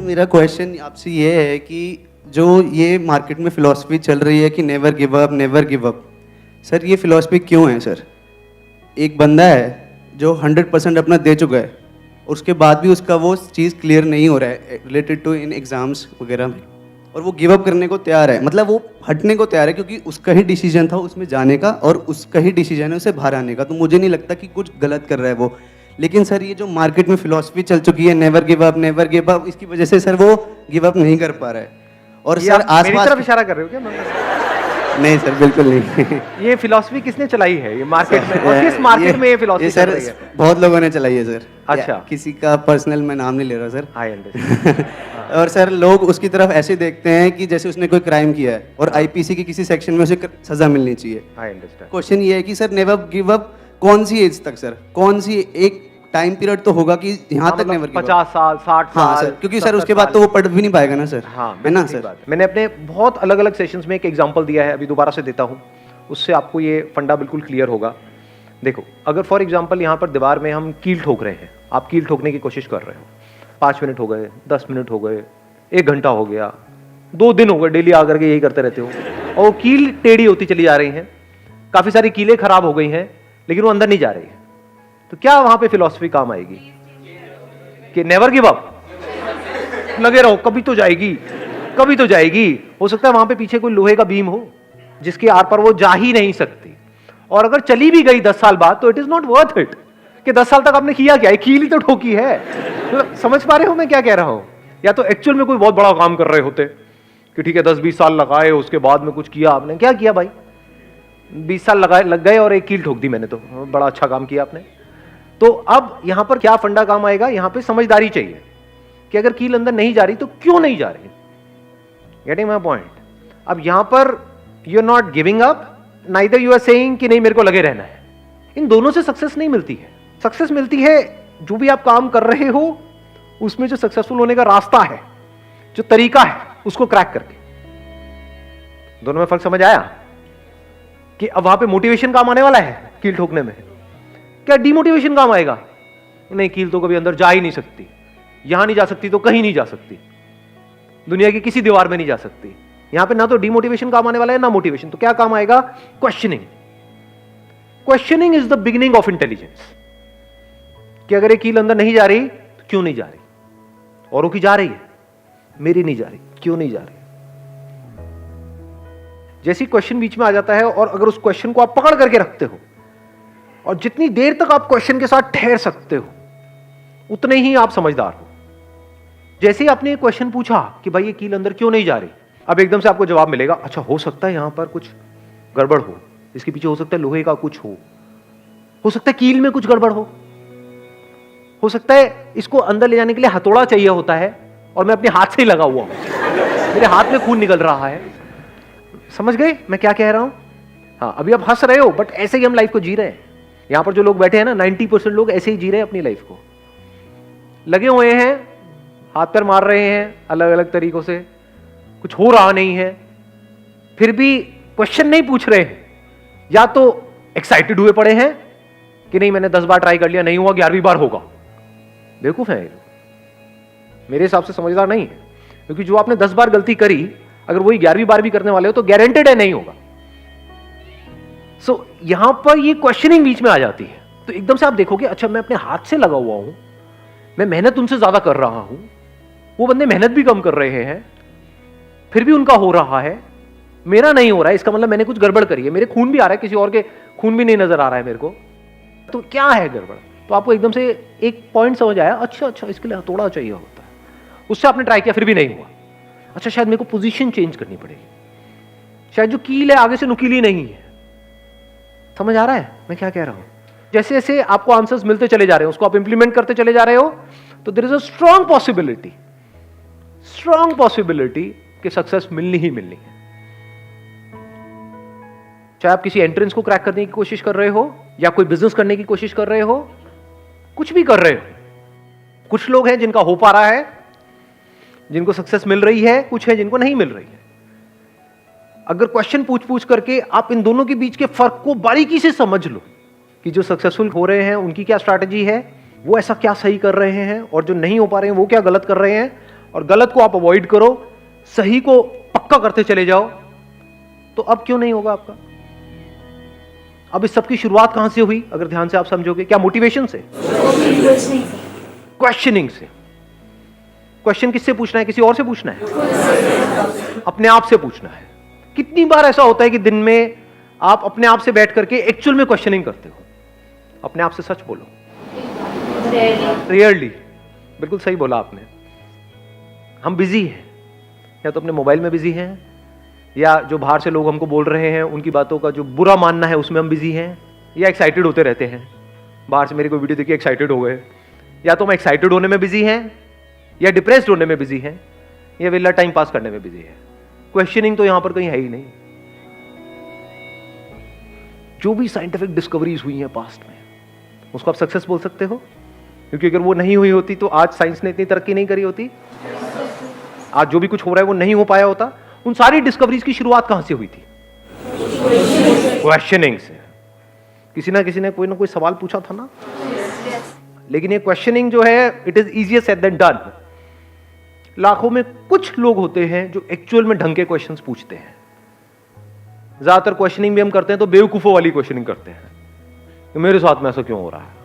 मेरा क्वेश्चन आपसे ये है कि जो ये मार्केट में फ़िलॉसफी चल रही है कि नेवर गिव अप, सर ये फ़िलॉसफी क्यों है सर? एक बंदा है जो 100% अपना दे चुका है, उसके बाद भी उसका वो चीज़ क्लियर नहीं हो रहा है रिलेटेड टू इन एग्ज़ाम्स वगैरह में, और वो गिव अप करने को तैयार है, मतलब वो हटने को तैयार है क्योंकि उसका ही डिसीजन था उसमें जाने का और उसका ही डिसीजन है उसे बाहर आने का। तो मुझे नहीं लगता कि कुछ गलत कर रहा है वो। लेकिन सर ये जो मार्केट में फ़िलॉसफी चल चुकी है नेवर गिव अप, इसकी वजह से सर वो गिव अप नहीं कर पा रहा है। और सर मेरी तरफ इशारा कर रहे हो क्या? नहीं सर, बिल्कुल नहीं। ये फिलॉसफी किसने चलाई है ये मार्केट में, और किस मार्केट में ये फिलॉसफी चल रही है? बहुत लोगों ने चलाई है सर। अच्छा, किसी का पर्सनल मैं नाम नहीं ले रहा सर। I understand. और सर लोग उसकी तरफ ऐसे देखते हैं कि जैसे उसने कोई क्राइम किया है और आईपीसी के किसी सेक्शन में उसे सजा मिलनी चाहिए। I understand. क्वेश्चन ये है कि सर नेवर गिव अप कौन सी एज तक सर, कौन सी एक टाइम पीरियड तो होगा कि यहाँ तक नेवर गिव अप? 50 साल, 60 साल। हाँ सर, क्योंकि सर उसके बाद तो वो पढ़ भी नहीं पाएगा ना सर। हाँ, है ना सर? मैंने अपने बहुत अलग अलग सेशंस में एक एग्जांपल दिया है, अभी दोबारा से देता हूँ, उससे आपको ये फंडा बिल्कुल क्लियर होगा। देखो, अगर फॉर एग्जांपल यहाँ पर दीवार में हम कील ठोक रहे हैं, आप कील ठोकने की कोशिश कर रहे हो, 5 मिनट हो गए, 10 मिनट हो गए, 1 घंटा हो गया, 2 दिन हो गए, डेली आकर के यही करते रहते हो, और वो कील टेढ़ी होती चली जा रही हैं, काफी सारी कीलें खराब हो गई हैं, लेकिन वो अंदर नहीं जा रही है। तो क्या वहां पे फिलॉसफी काम आएगी कि नेवर गिव अप, लगे रहो, कभी तो जाएगी, कभी तो जाएगी। हो सकता है वहां पे पीछे कोई लोहे का बीम हो जिसके आर पर वो जा ही नहीं सकती, और अगर चली भी गई 10 साल बाद तो it is not worth it कि 10 साल तक आपने किया क्या, कील ही तो ठोकी है। तो समझ पा रहे हो मैं क्या कह रहा हूं? या तो एक्चुअल में कोई बहुत बड़ा काम कर रहे होते कि ठीक है 10-20 साल लगाए, उसके बाद में कुछ किया आपने। क्या किया भाई? 20 साल लग गए और एक कील ठोक दी मैंने, तो बड़ा अच्छा काम किया आपने। तो अब यहां पर क्या फंडा काम आएगा? यहां पे समझदारी चाहिए कि अगर कील अंदर नहीं जा रही तो क्यों नहीं जा रही। Getting my point? अब यहां पर you are not giving up, neither you are saying कि नहीं मेरे को लगे रहना है। इन दोनों से सक्सेस नहीं मिलती है। सक्सेस मिलती है जो भी आप काम कर रहे हो उसमें जो सक्सेसफुल होने का रास्ता है, जो तरीका है, उसको क्रैक करके। दोनों में फर्क समझ आया? कि अब वहां पे मोटिवेशन काम आने वाला है कील ठोकने में, क्या डिमोटिवेशन काम आएगा? नहीं, कील तो कभी अंदर जा ही नहीं सकती, यहां नहीं जा सकती तो कहीं नहीं जा सकती, दुनिया की किसी दीवार में नहीं जा सकती। यहां पे ना तो डिमोटिवेशन काम आने वाला है ना मोटिवेशन। तो क्या काम आएगा? Questioning. Questioning is the beginning of intelligence. कि अगर ये कील अंदर नहीं जा रही तो क्यों नहीं जा रही? औरों की जा रही है, मेरी नहीं जा रही, क्यों नहीं जा रही? जैसी क्वेश्चन बीच में आ जाता है और अगर उस क्वेश्चन को आप पकड़ करके रखते हो और जितनी देर तक आप क्वेश्चन के साथ ठहर सकते हो उतने ही आप समझदार हो। जैसे ही आपने क्वेश्चन पूछा कि भाई ये कील अंदर क्यों नहीं जा रही, अब एकदम से आपको जवाब मिलेगा, अच्छा हो सकता है यहां पर कुछ गड़बड़ हो, इसके पीछे हो सकता है लोहे का कुछ हो सकता है कील में कुछ गड़बड़ हो सकता है इसको अंदर ले जाने के लिए हथौड़ा चाहिए होता है और मैं अपने हाथ से ही लगा हुआ हूं, मेरे हाथ में खून निकल रहा है। समझ गए मैं क्या कह रहा हूं? हाँ, अभी आप हंस रहे हो बट ऐसे ही हम लाइफ को जी रहे हैं। यहां पर जो लोग बैठे हैं ना, 90% लोग ऐसे ही जी रहे हैं अपनी लाइफ को, लगे हुए हैं, हाथ पैर मार रहे हैं अलग अलग तरीकों से, कुछ हो रहा नहीं है, फिर भी क्वेश्चन नहीं पूछ रहे हैं। या तो एक्साइटेड हुए पड़े हैं कि नहीं मैंने 10 बार ट्राई कर लिया, नहीं हुआ, 11वीं बार होगा। बेवकूफ है, मेरे हिसाब से समझदार नहीं है, क्योंकि जो आपने 10 बार गलती करी अगर वही 11वीं बार भी करने वाले हो तो गारंटेड है नहीं होगा। सो यहां पर ये क्वेश्चनिंग बीच में आ जाती है। तो एकदम से आप देखोगे अच्छा मैं अपने हाथ से लगा हुआ हूं, मैं मेहनत उनसे ज्यादा कर रहा हूं, वो बंदे मेहनत भी कम कर रहे हैं, फिर भी उनका हो रहा है, मेरा नहीं हो रहा है, इसका मतलब मैंने कुछ गड़बड़ करी है, मेरे खून भी आ रहा है, किसी और के खून भी नहीं नजर आ रहा है मेरे को, तो क्या है गड़बड़? तो आपको एकदम से एक पॉइंट समझ आया, अच्छा इसके लिए हथौड़ा चाहिए होता है। उससे आपने ट्राई किया फिर भी नहीं हुआ, अच्छा शायद मेरे को पोजीशन चेंज करनी पड़ेगी, शायद जो कील है आगे से नुकीली नहीं है। समझ आ रहा है मैं क्या कह रहा हूं? जैसे जैसे आपको आंसर्स मिलते चले जा रहे हैं, उसको आप इंप्लीमेंट करते चले जा रहे हो, तो there is a strong possibility कि सक्सेस मिलनी ही मिलनी है। चाहे आप किसी एंट्रेंस को क्रैक करने की कोशिश कर रहे हो या कोई बिजनेस करने की कोशिश कर रहे हो, कुछ भी कर रहे हो। कुछ लोग हैं जिनका हो पा रहा है, जिनको सक्सेस मिल रही है, कुछ है जिनको नहीं मिल रही है। अगर क्वेश्चन पूछ करके आप इन दोनों के बीच के फर्क को बारीकी से समझ लो कि जो सक्सेसफुल हो रहे हैं उनकी क्या स्ट्रैटेजी है, वो ऐसा क्या सही कर रहे हैं, और जो नहीं हो पा रहे हैं वो क्या गलत कर रहे हैं, और गलत को आप अवॉइड करो, सही को पक्का करते चले जाओ, तो अब क्यों नहीं होगा आपका? अब इस सब की शुरुआत कहां से हुई अगर ध्यान से आप समझोगे? क्या मोटिवेशन से? क्वेश्चनिंग से। क्वेश्चन किससे पूछना है? किसी और से पूछना है? अपने आप से पूछना है। कितनी बार ऐसा होता है कि दिन में आप अपने आप से बैठ करके एक्चुअल में क्वेश्चनिंग करते हो? अपने आप से सच बोलो। रेयरली। बिल्कुल सही बोला आपने। हम बिजी हैं, या तो अपने मोबाइल में बिजी हैं, या जो बाहर से लोग हमको बोल रहे हैं उनकी बातों का जो बुरा मानना है उसमें हम बिजी हैं, या एक्साइटेड होते रहते हैं। बाहर से मेरी कोई वीडियो देखी, एक्साइटेड हो गए, या तो हम एक्साइटेड होने में बिजी हैं, या डिप्रेस्ड होने में बिजी हैं, या वेला टाइम पास करने में बिजी है। क्वेश्चनिंग तो यहां पर कहीं है ही नहीं। जो भी साइंटिफिक डिस्कवरीज हुई हैं पास्ट में, उसको आप सक्सेस बोल सकते हो? क्योंकि अगर वो नहीं हुई होती तो आज साइंस ने इतनी तरक्की नहीं करी होती। आज जो भी कुछ हो रहा है वो नहीं हो पाया होता। उन सारी डिस्कवरीज की शुरुआत कहां से हुई थी? क्वेश्चनिंग से। किसी ना किसी ने कोई ना कोई सवाल पूछा था ना। लेकिन ये क्वेश्चनिंग जो है, it is easier said than done. लाखों में कुछ लोग होते हैं जो एक्चुअल में ढंग के क्वेश्चंस पूछते हैं। ज्यादातर क्वेश्चनिंग भी हम करते हैं तो बेवकूफों वाली क्वेश्चनिंग करते हैं कि मेरे साथ में ऐसा क्यों हो रहा है,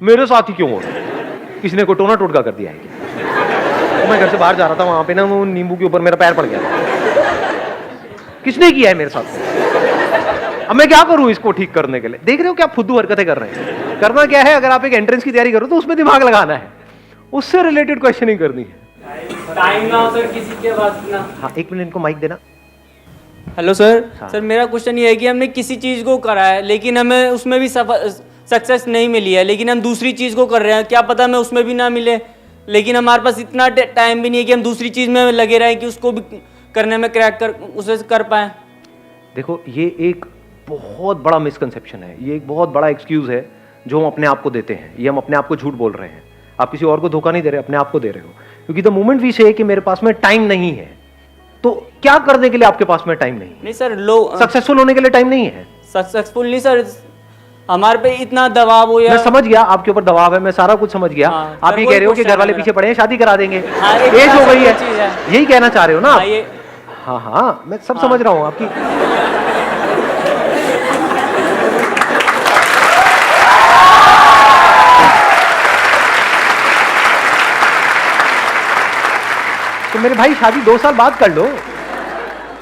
मेरे साथ ही क्यों हो रहा है, किसी ने को टोना टोटका कर दिया है क्या? तो मैं घर से बाहर जा रहा था, वहां पे ना वो नींबू के ऊपर मेरा पैर पड़ गया, किसने किया है मेरे साथ? अब मैं क्या करूं इसको ठीक करने के लिए? देख रहे हो क्या फुद्दू हरकतें कर रहे हैं? करना क्या है, अगर आप एक एंट्रेंस की तैयारी करो तो उसमें दिमाग लगाना है, उससे रिलेटेड क्वेश्चनिंग करनी है। टाइम ना हो सर किसी के पास ना। हाँ, एक मिनट इनको माइक देना। Hello sir. हाँ। सर मेरा क्वेश्चन ये है कि हमने किसी चीज़ को करा है लेकिन हमें उसमें भी सक्सेस नहीं मिली है, लेकिन हम दूसरी चीज़ को कर रहे हैं, क्या पता हमें उसमें भी ना मिले, लेकिन हमारे पास इतना टाइम भी नहीं है कि हम दूसरी चीज़ में लगे रहें कि उसको भी करने में क्रैक कर उसे कर पाएँ। देखो, ये एक बहुत बड़ा मिसकंसेप्शन है, ये एक बहुत बड़ा एक्सक्यूज है जो हम अपने आप को देते हैं। ये हम अपने आप को झूठ बोल रहे हैं। आप किसी और को धोखा नहीं दे रहे, अपने आप को दे रहे हो। क्योंकि द मोमेंट वी से कि मेरे पास में टाइम नहीं है, तो क्या करने के लिए आपके पास में टाइम नहीं? नहीं सर, लोग सक्सेसफुल होने के लिए टाइम नहीं है। सक्सेसफुल नहीं सर, हमारे पे इतना दबाव हो या। मैं समझ गया आपके ऊपर दबाव है, मैं सारा कुछ समझ गया। हाँ, आप ये कह रहे हो कि घर वाले पीछे पड़े हैं, शादी करा देंगे, हाँ, एज हो गई है, चीज़ है। यही कहना चाह रहे हो ना आप? हाँ, ये हाँ हाँ, मैं सब समझ रहा हूँ आपकी। तो मेरे भाई शादी 2 साल बाद कर लो,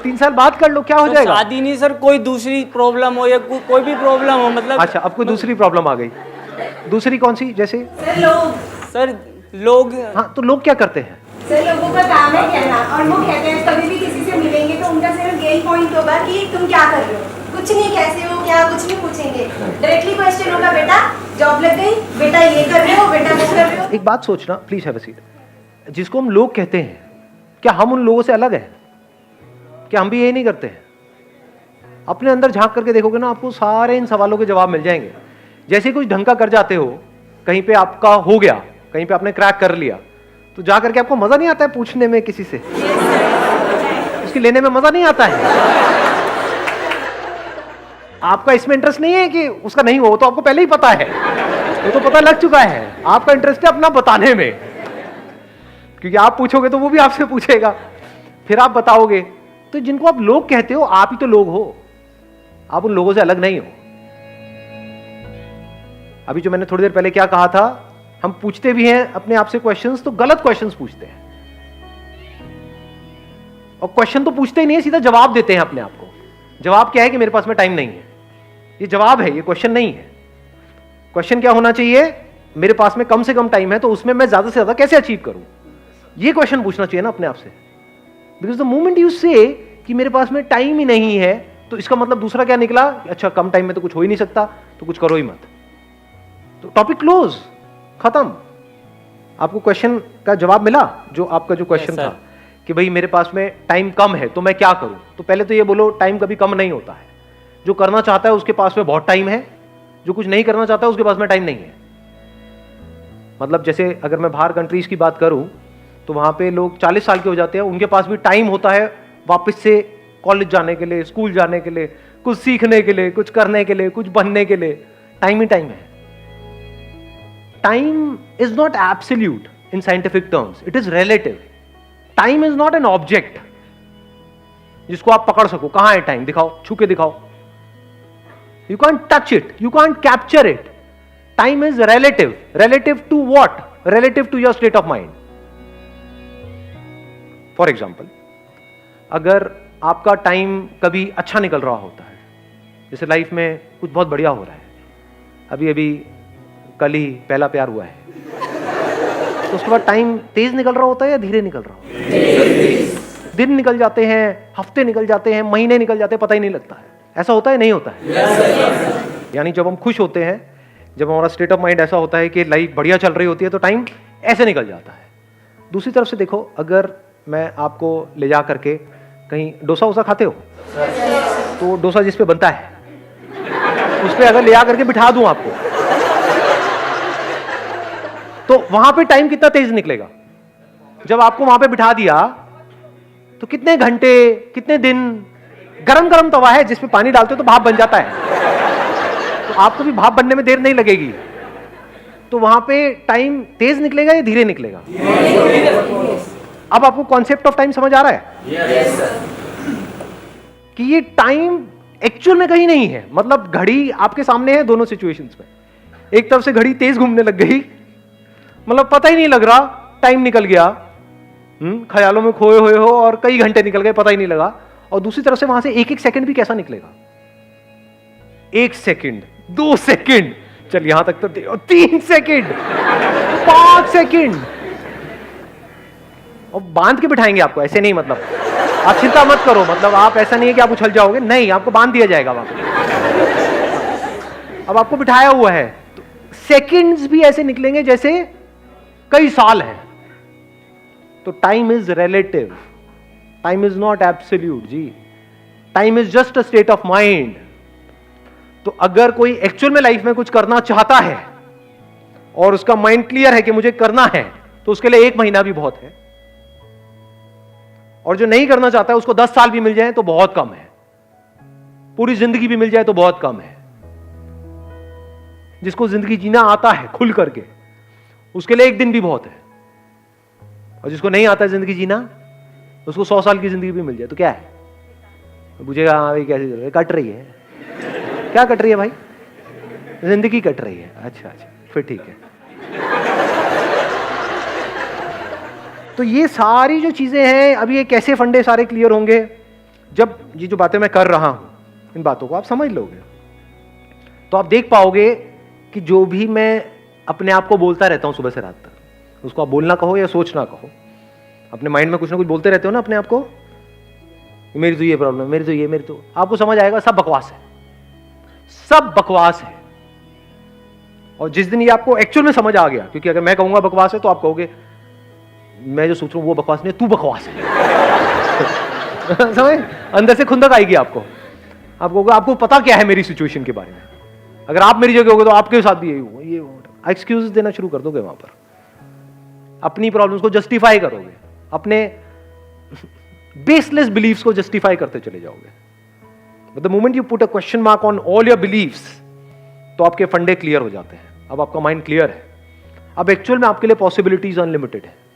3 साल बाद कर लो, क्या हो तो जाएगा? शादी नहीं सर, कोई दूसरी प्रॉब्लम हो या कोई भी प्रॉब्लम हो, मतलब। अच्छा, अब कोई दूसरी प्रॉब्लम आ गई। दूसरी कौन सी? जैसे सर लोग। हाँ, तो लोग क्या करते हैं? सर लोगों का काम है कहना, और वो कहते हैं कभी भी किसी से मिलेंगे तो उनका सिर्फ यही पॉइंट होगा कि तुम क्या कर रहे हो, कुछ नहीं, कैसे हो, क्या, कुछ नहीं पूछेंगे। डायरेक्टली क्वेश्चन होगा, बेटा जॉब लग गई, बेटा ये कर रहे हो, बेटा वो कर रहे हो। एक बात सोचना, प्लीज हैव अ सीट। जिसको हम लोग कहते हैं, क्या हम उन लोगों से अलग हैं? क्या हम भी यही नहीं करते हैं? अपने अंदर झांक करके देखोगे ना, आपको सारे इन सवालों के जवाब मिल जाएंगे। जैसे कुछ ढंग का कर जाते हो, कहीं पे आपका हो गया, कहीं पे आपने क्रैक कर लिया, तो जा करके आपको मजा नहीं आता है पूछने में किसी से, उसकी लेने में मजा नहीं आता है। आपका इसमें इंटरेस्ट नहीं है कि उसका नहीं हो, तो आपको पहले ही पता है, वो तो पता लग चुका है। आपका इंटरेस्ट है अपना बताने में, क्योंकि आप पूछोगे तो वो भी आपसे पूछेगा, फिर आप बताओगे। तो जिनको आप लोग कहते हो, आप ही तो लोग हो, आप उन लोगों से अलग नहीं हो। अभी जो मैंने थोड़ी देर पहले क्या कहा था, हम पूछते भी हैं अपने आप से क्वेश्चंस, तो गलत क्वेश्चंस पूछते हैं, और क्वेश्चन तो पूछते ही नहीं है, सीधा जवाब देते हैं अपने आप को। जवाब क्या है कि मेरे पास में टाइम नहीं है। ये जवाब है, ये क्वेश्चन नहीं है। क्वेश्चन क्या होना चाहिए? मेरे पास में कम से कम टाइम है, तो उसमें मैं ज्यादा से ज्यादा कैसे अचीव करूं, ये क्वेश्चन पूछना चाहिए ना अपने आप से। बिकॉज द मोमेंट यू से कि मेरे पास में टाइम ही नहीं है, तो इसका मतलब दूसरा क्या निकला? अच्छा, कम टाइम में तो कुछ हो ही नहीं सकता, तो कुछ करो ही मत, तो टॉपिक क्लोज, खत्म। आपको क्वेश्चन का जवाब मिला? जो आपका जो क्वेश्चन था कि भाई मेरे पास में टाइम कम है तो मैं क्या करूं, तो पहले तो ये बोलो, टाइम कभी कम नहीं होता है। जो करना चाहता है उसके पास में बहुत टाइम है, जो कुछ नहीं करना चाहता उसके पास में टाइम नहीं है। मतलब जैसे अगर मैं बाहर कंट्रीज की बात करूं, तो वहां पे लोग 40 साल के हो जाते हैं, उनके पास भी टाइम होता है वापस से कॉलेज जाने के लिए, स्कूल जाने के लिए, कुछ सीखने के लिए, कुछ करने के लिए, कुछ बनने के लिए। टाइम ही टाइम है। Time is not absolute in scientific terms, it is relative. Time is not an object जिसको आप पकड़ सको। कहां है टाइम, दिखाओ, छू के दिखाओ। You can't touch it, you can't capture it. Time is relative. Relative to what? Relative to your state of mind. For example, अगर आपका टाइम कभी अच्छा निकल रहा होता है, जैसे लाइफ में कुछ बहुत बढ़िया हो रहा है, अभी अभी कल ही पहला प्यार हुआ है, तो उसके बाद टाइम तेज निकल रहा होता है या धीरे निकल रहा होता है? दिन निकल जाते हैं, हफ्ते निकल जाते हैं, महीने निकल जाते हैं, पता ही नहीं लगता है। ऐसा होता है, नहीं होता है? यानी जब हम खुश होते हैं, जब हमारा स्टेट ऑफ माइंड ऐसा होता है कि लाइफ बढ़िया चल रही होती है, तो टाइम ऐसे निकल जाता है। दूसरी तरफ से देखो, अगर मैं आपको ले जा करके कहीं डोसा वोसा खाते हो, तो डोसा जिस पे बनता है उस पे अगर ले जा करके बिठा दूं आपको, तो वहां पे टाइम कितना तेज निकलेगा? जब आपको वहां पे बिठा दिया तो कितने घंटे, कितने दिन, गरम गरम तवा है जिसमें पानी डालते हो तो भाप बन जाता है, तो आपको भी भाप बनने में देर नहीं लगेगी। तो वहां पे टाइम तेज निकलेगा या धीरे निकलेगा? अब आपको कॉन्सेप्ट ऑफ टाइम समझ आ रहा है? कि ये टाइम एक्चुअल में कहीं नहीं है। मतलब घड़ी आपके सामने है दोनों सिचुएशंस में। एक तरफ से घड़ी तेज घूमने लग गई, मतलब पता ही नहीं लग रहा, टाइम निकल गया, ख्यालों में खोए हुए हो और कई घंटे निकल गए, पता ही नहीं लगा। और दूसरी तरफ से वहां से एक एक सेकंड भी कैसा निकलेगा? 1 सेकंड, 2 सेकंड, चल यहां तक तो 3 सेकंड, 5 सेकंड, और बांध के बिठाएंगे आपको। ऐसे नहीं, मतलब आप चिंता मत करो, मतलब आप ऐसा नहीं है कि आप उछल जाओगे, नहीं, आपको बांध दिया जाएगा वहां पे। अब आपको बिठाया हुआ है, तो सेकंड्स भी ऐसे निकलेंगे जैसे कई साल हैं। तो time is relative, time is not absolute जी। Time is just a state of mind. तो अगर कोई एक्चुअल में लाइफ में कुछ करना चाहता है और उसका माइंड क्लियर है कि मुझे करना है, तो उसके लिए 1 महीना भी बहुत है। और जो नहीं करना चाहता है उसको 10 साल भी मिल जाए तो बहुत कम है, पूरी जिंदगी भी मिल जाए तो बहुत कम है। जिसको जिंदगी जीना आता है खुल करके, उसके लिए 1 दिन भी बहुत है। और जिसको नहीं आता है जिंदगी जीना, उसको 100 साल की जिंदगी भी मिल जाए तो क्या है? पूछेगा हाँ भाई कैसे चल रही है? कट रही है। क्या कट रही है भाई? जिंदगी कट रही है। अच्छा अच्छा, फिर ठीक है। तो ये सारी जो चीजें हैं, अभी ये कैसे फंडे सारे क्लियर होंगे जब ये जो बातें मैं कर रहा हूं, इन बातों को आप समझ लोगे, तो आप देख पाओगे कि जो भी मैं अपने आप को बोलता रहता हूं सुबह से रात तक, उसको आप बोलना कहो या सोचना कहो, अपने माइंड में कुछ ना कुछ बोलते रहते हो ना अपने आप को, मेरी तो ये प्रॉब्लम है, मेरी तो ये, मेरी तो, आपको समझ आएगा सब बकवास है, सब बकवास है। और जिस दिन ये आपको एक्चुअल में समझ आ गया, क्योंकि अगर मैं कहूंगा बकवास है तो आप कहोगे मैं जो सोच रहा हूं वो बकवास नहीं है, तू बकवास है। समझ? अंदर से खुंदक आएगी आपको, आप कहोगे आपको पता क्या है मेरी सिचुएशन के बारे में। अगर आप मेरी जगह होगे तो आपके साथ भी यही होगा, ये एक्सक्यूज देना शुरू कर दोगे वहां पर, अपनी प्रॉब्लम्स को जस्टिफाई करोगे, अपने बेसलेस बिलीफ्स को जस्टिफाई करते चले जाओगे। But the moment you put a question mark on all your beliefs, तो आपके फंडे क्लियर हो जाते हैं। अब आपका माइंड क्लियर है, अब एक्चुअल में आपके लिए पॉसिबिलिटीज अनलिमिटेड है।